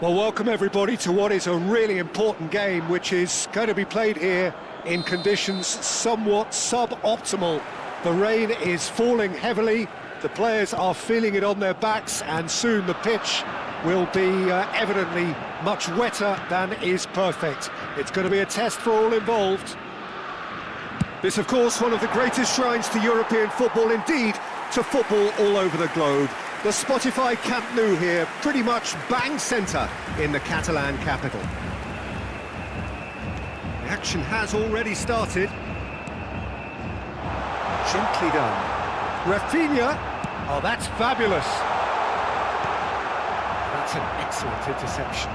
Well, welcome everybody to what is a really important game, which is going to be played here in conditions somewhat suboptimal. The rain is falling heavily, the players are feeling it on their backs, and soon the pitch will be evidently much wetter than is perfect. It's going to be a test for all involved. This, of course, one of the greatest shrines to European football, indeed, to football all over the globe. The Spotify Camp Nou here, pretty much bang centre in the Catalan capital. The action has already started. Gently done. Rafinha. Oh, that's fabulous. That's an excellent interception.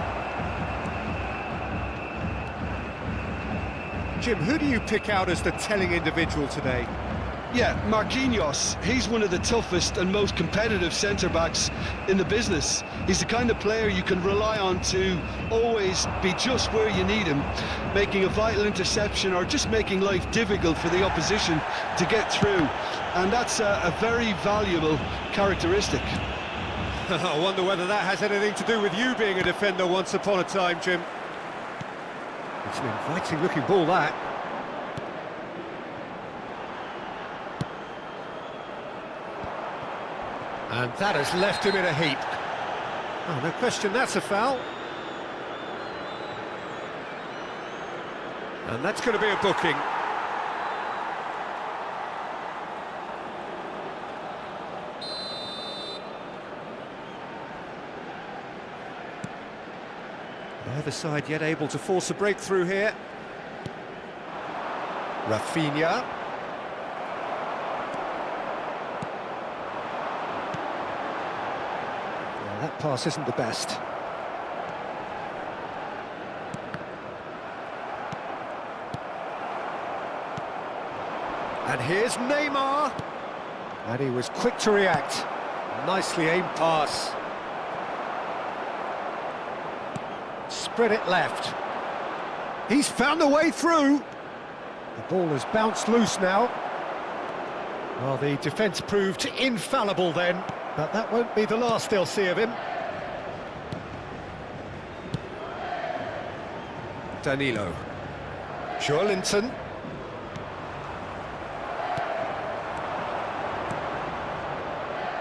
Jim, who do you pick out as the telling individual today? Yeah, Marquinhos. He's one of the toughest and most competitive centre-backs in the business. He's the kind of player you can rely on to always be just where you need him, making a vital interception or just making life difficult for the opposition to get through. And that's a very valuable characteristic. I wonder whether that has anything to do with you being a defender once upon a time, Jim. It's an inviting-looking ball, that. And that has left him in a heap. Oh, no question, that's a foul. And that's going to be a booking. Neither side yet able to force a breakthrough here. Rafinha. That pass isn't the best. And here's Neymar. And he was quick to react. Nicely aimed pass. Spread it left. He's found a way through. The ball has bounced loose now. Well, the defence proved infallible then. But that won't be the last they'll see of him. Danilo. Joelinton.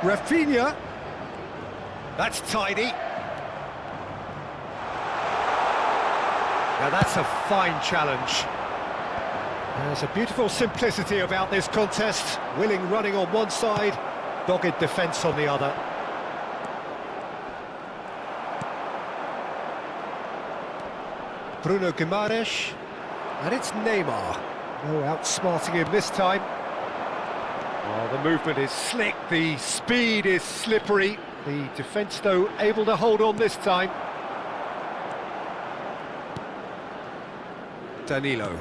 Rafinha. That's tidy. Now that's a fine challenge. There's a beautiful simplicity about this contest. Willing running on one side, dogged defence on the other. Bruno Guimaraes, and it's Neymar. No outsmarting him this time. Oh, the movement is slick, the speed is slippery. The defence, though, able to hold on this time. Danilo.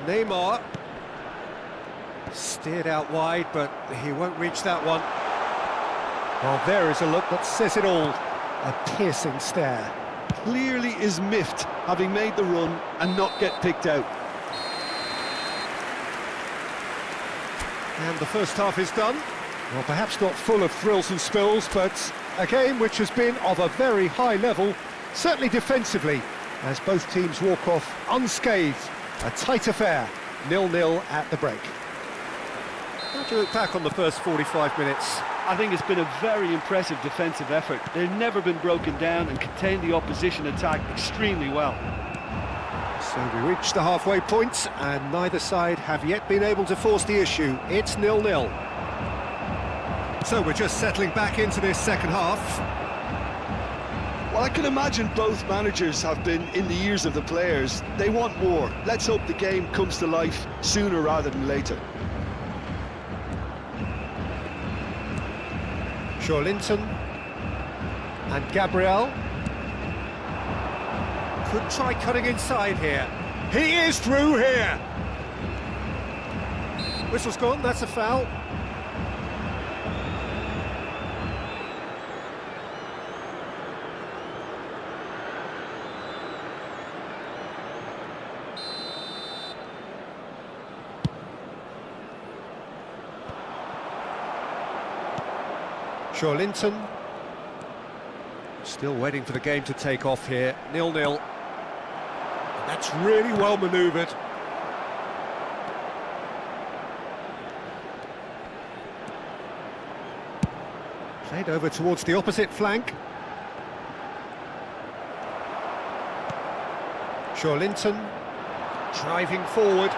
Neymar steered out wide, but he won't reach that one. Well, there is a look that says it all. A piercing stare. Clearly is miffed, having made the run and not get picked out. And the first half is done. Well, perhaps not full of thrills and spills, but a game which has been of a very high level, certainly defensively, as both teams walk off unscathed. A tight affair, 0-0 at the break. How do you look back on the first 45 minutes? I think it's been a very impressive defensive effort. They've never been broken down and contained the opposition attack extremely well. So we reach the halfway point, and neither side have yet been able to force the issue. It's 0-0. So we're just settling back into this second half. Well, I can imagine both managers have been in the ears of the players. They want more. Let's hope the game comes to life sooner rather than later. Joelinton and Gabriel could try cutting inside here. He is through here. Whistle's gone, that's a foul. Linton. Still waiting for the game to take off here. 0-0. That's really well manoeuvred. Played over towards the opposite flank. Linton driving forward.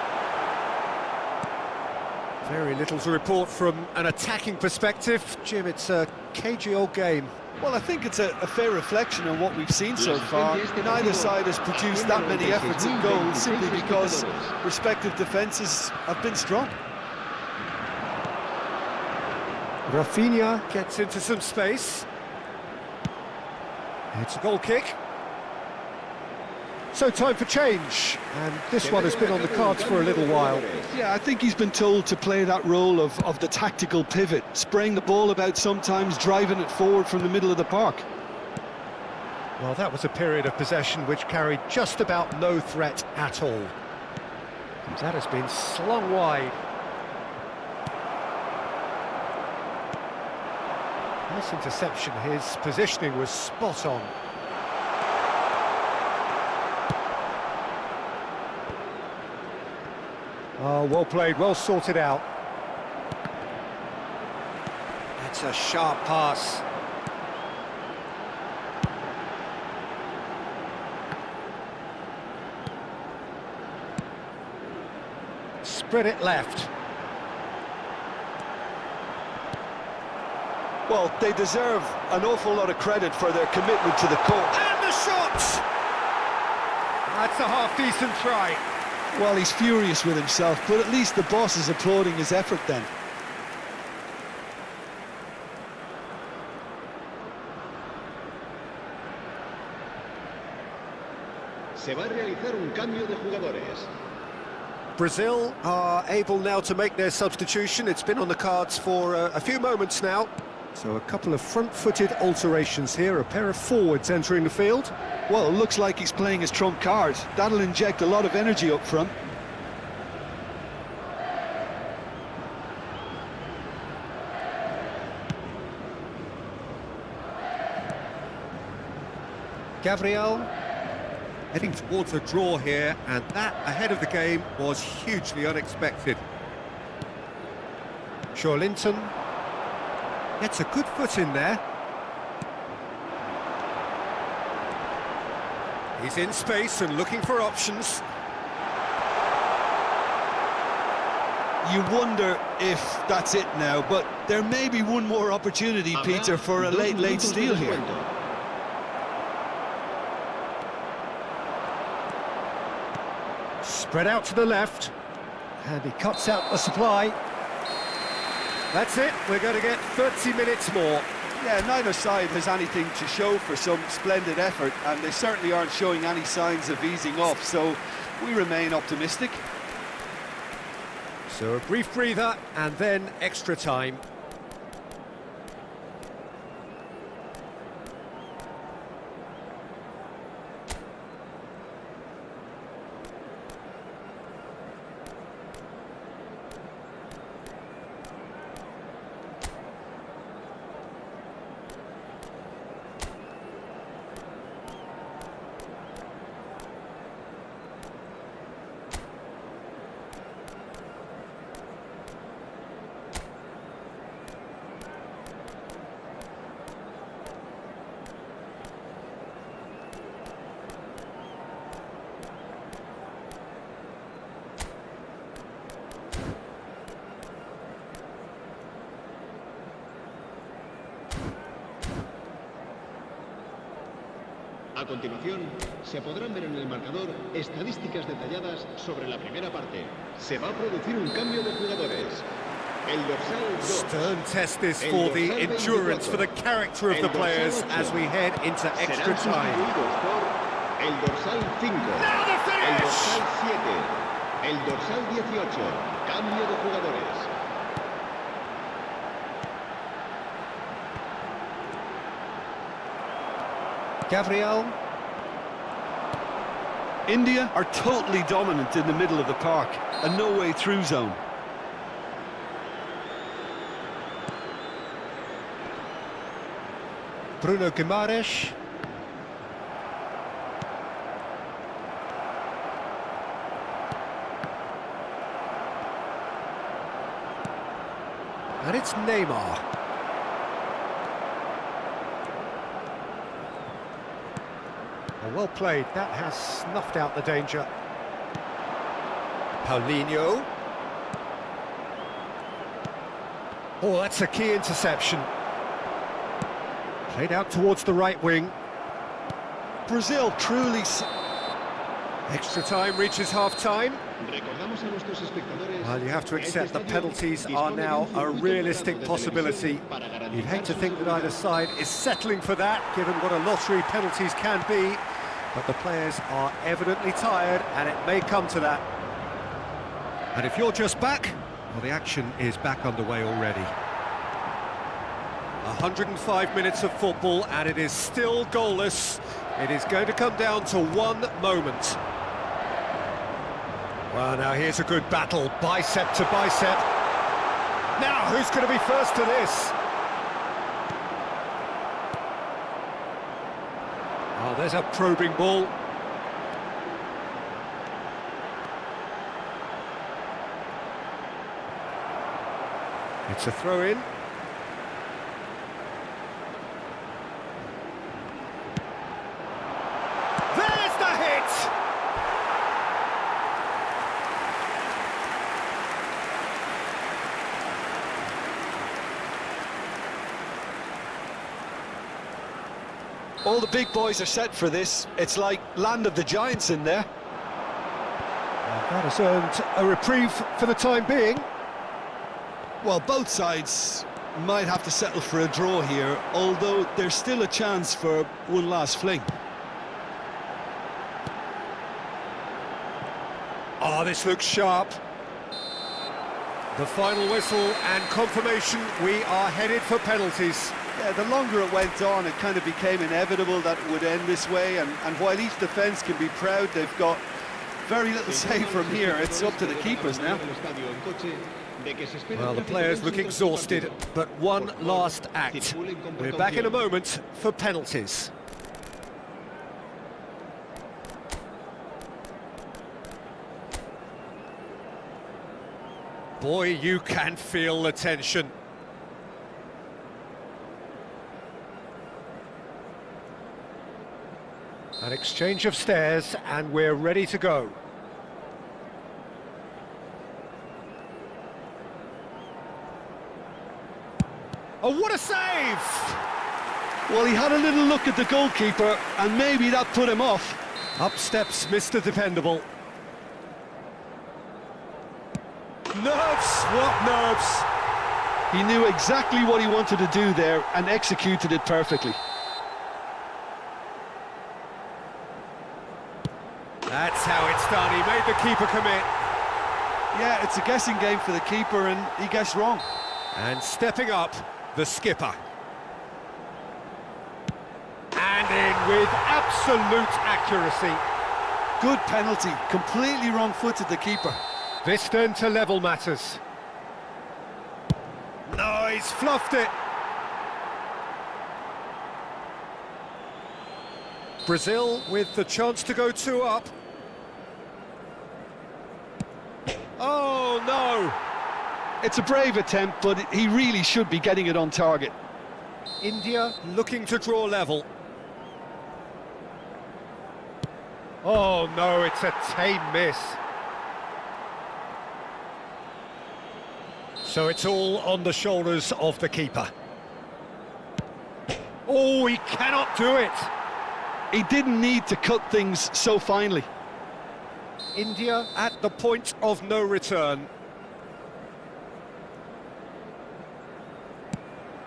Very little to report from an attacking perspective. Jim, it's a cagey old game. Well, I think it's a fair reflection on what we've seen so far. Neither side has produced that many efforts at goal simply because respective defences have been strong. Rafinha gets into some space. It's a goal kick. So time for change, and this one has been on the cards for a little while. Yeah, I think he's been told to play that role of the tactical pivot, spraying the ball about sometimes, driving it forward from the middle of the park. Well, that was a period of possession which carried just about no threat at all. That has been slung wide. Nice interception, his positioning was spot on. Oh, well played, well sorted out. That's a sharp pass. Spread it left. Well, they deserve an awful lot of credit for their commitment to the cause. And the shot! That's a half-decent try. Well, he's furious with himself, but at least the boss is applauding his effort then. Se va a realizar un cambio de jugadores. Brazil are able now to make their substitution. It's been on the cards for a few moments now. So a couple of front-footed alterations here, a pair of forwards entering the field. Well, it looks like he's playing his trump card. That'll inject a lot of energy up front. Gabriel heading towards a draw here, and that ahead of the game was hugely unexpected. Linton gets a good foot in there. He's in space and looking for options. You wonder if that's it now, but there may be one more opportunity, Peter, for a late steal here. Spread out to the left, and he cuts out the supply. That's it, we're going to get 30 minutes more. Yeah, neither side has anything to show for some splendid effort, and they certainly aren't showing any signs of easing off, so we remain optimistic. So a brief breather, and then extra time. A continuación, se podrán ver en el marcador estadísticas detalladas sobre la primera parte. Se va a producir un cambio de jugadores. El dorsal 2. Stern test this for the endurance, for the character of the players as we head into extra time. El dorsal 5. El dorsal 7. El dorsal 18. Cambio de jugadores. Gabriel. India are totally dominant in the middle of the park, a no-way through zone. Bruno Guimaraes. And it's Neymar. Oh, well played, that has snuffed out the danger. Paulinho. Oh, that's a key interception. Played out towards the right wing. Brazil truly... Extra time reaches half-time. Recordamos a nuestros espectadores. Well, you have to accept that penalties are now a realistic possibility. You'd hate to think that either side is settling for that, given what a lottery penalties can be. But the players are evidently tired, and it may come to that. And if you're just back, well, the action is back underway already. 105 minutes of football, and it is still goalless. It is going to come down to one moment. Well, now here's a good battle, bicep to bicep. Now, who's going to be first to this? Oh, there's a probing ball. It's a throw-in. There's the hit! All the big boys are set for this. It's like Land of the Giants in there. That has earned a reprieve for the time being. Well, both sides might have to settle for a draw here, although there's still a chance for one last fling. Oh, this looks sharp. The final whistle and confirmation, we are headed for penalties. Yeah, the longer it went on, it kind of became inevitable that it would end this way, and while each defence can be proud, they've got very little say from here. It's up to the keepers now. Well, the players look exhausted, but one last act. We're back in a moment for penalties. Boy, you can feel the tension. An exchange of stares, and we're ready to go. Oh, what a save! Well, he had a little look at the goalkeeper, and maybe that put him off. Up steps Mr. Dependable. Nerves, what nerves? He knew exactly what he wanted to do there and executed it perfectly. That's how it's done. He made the keeper commit. Yeah, it's a guessing game for the keeper, and he guessed wrong. And stepping up, the skipper. And in with absolute accuracy. Good penalty, completely wrong-footed the keeper. This then to level matters. No, he's fluffed it. Brazil with the chance to go 2 up. Oh, no! It's a brave attempt, but he really should be getting it on target. India looking to draw level. Oh, no, it's a tame miss. So it's all on the shoulders of the keeper. Oh, he cannot do it! He didn't need to cut things so finely. India at the point of no return.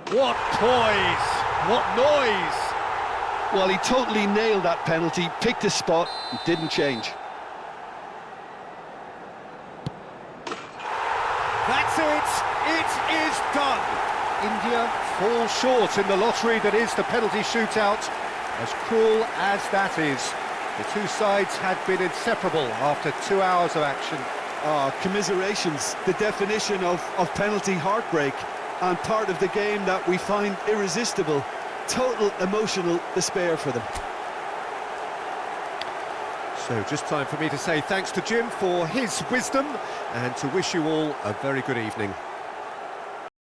What poise! What noise! Well, he totally nailed that penalty, picked his spot, and didn't change. That's it! It is done! India fall short in the lottery that is the penalty shootout. As cruel as that is, the two sides had been inseparable after 2 hours of action. Commiserations, the definition of penalty heartbreak, and part of the game that we find irresistible. total emotional despair for them. So just time for me to say thanks to Jim for his wisdom and to wish you all a very good evening.